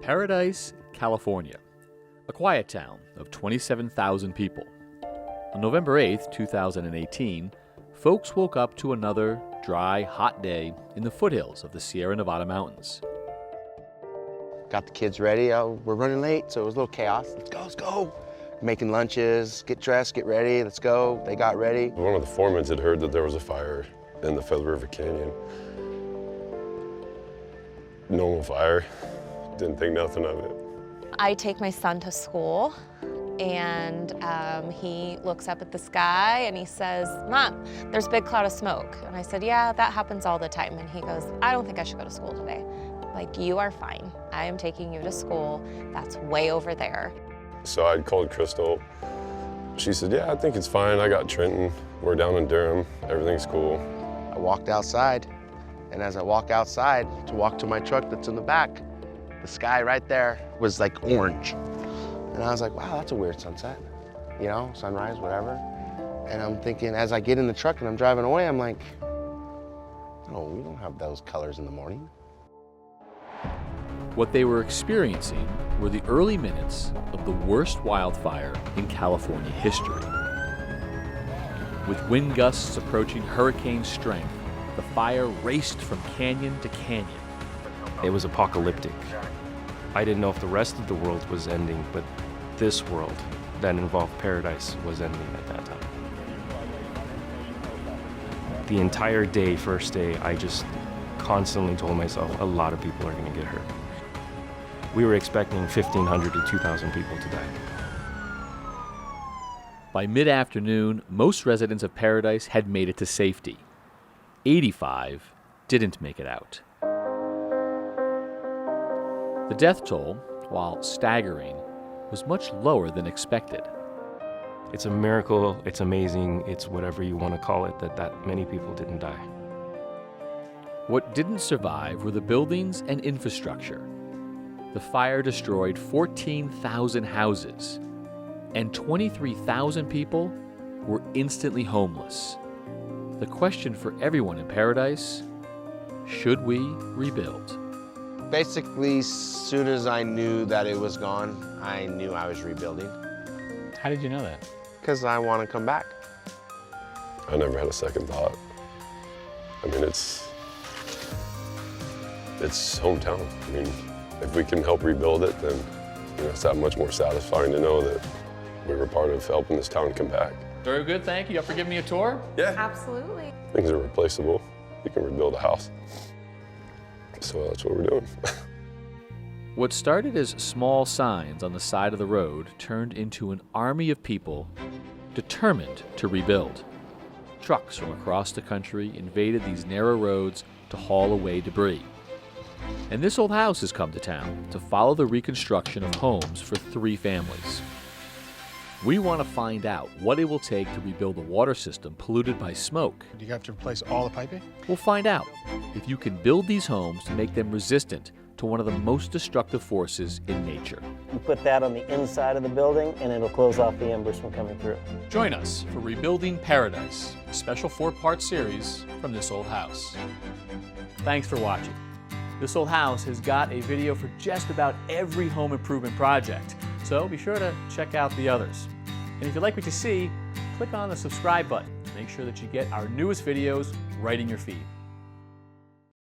Paradise, California, a quiet town of 27,000 people. On November 8th, 2018, folks woke up to another dry, hot day in the foothills of the Sierra Nevada mountains. Got the kids ready. Oh, we're running late, so it was a little chaos. Let's go, let's go. Making lunches, get dressed, get ready, let's go. They got ready. One of the foremen had heard that there was a fire in the Feather River Canyon. Normal fire, didn't think nothing of it. I take my son to school, and he looks up at the sky and he says, "Mom, there's a big cloud of smoke." And I said, "Yeah, that happens all the time." And he goes, "I don't think I should go to school today." Like, "You are fine. I am taking you to school. That's way over there." So I called Crystal. She said, "Yeah, I think it's fine. I got Trenton. We're down in Durham. Everything's cool." I walked outside, and as I walk outside to walk to my truck that's in the back, the sky right there was like orange. And I was like, wow, that's a weird sunset. You know, sunrise, whatever. And I'm thinking, as I get in the truck and I'm driving away, I'm like, oh, we don't have those colors in the morning. What they were experiencing were the early minutes of the worst wildfire in California history. With wind gusts approaching hurricane strength, the fire raced from canyon to canyon. It was apocalyptic. I didn't know if the rest of the world was ending, but this world that involved Paradise was ending at that time. The entire day, first day, I just constantly told myself a lot of people are going to get hurt. We were expecting 1,500 to 2,000 people to die. By mid-afternoon, most residents of Paradise had made it to safety. 85 didn't make it out. The death toll, while staggering, was much lower than expected. It's a miracle, it's amazing, it's whatever you want to call it, that many people didn't die. What didn't survive were the buildings and infrastructure. The fire destroyed 14,000 houses, and 23,000 people were instantly homeless. The question for everyone in Paradise: should we rebuild? Basically, as soon as I knew that it was gone, I knew I was rebuilding. How did you know that? Because I want to come back. I never had a second thought. I mean, it's hometown. I mean, if we can help rebuild it, then it's that much more satisfying to know that we were part of helping this town come back. Very good, thank you. Up for giving me a tour? Yeah. Absolutely. Things are replaceable. You can rebuild a house. So that's what we're doing. What started as small signs on the side of the road turned into an army of people determined to rebuild. Trucks from across the country invaded these narrow roads to haul away debris. And this old house has come to town to follow the reconstruction of homes for 3 families. We want to find out what it will take to rebuild a water system polluted by smoke. Do you have to replace all the piping? We'll find out if you can build these homes to make them resistant to one of the most destructive forces in nature. You put that on the inside of the building and it'll close off the embers from coming through. Join us for Rebuilding Paradise, a special 4-part series from This Old House. Thanks for watching. This Old House has got a video for just about every home improvement project, so be sure to check out the others. And if you like what you see, click on the subscribe button to make sure that you get our newest videos right in your feed.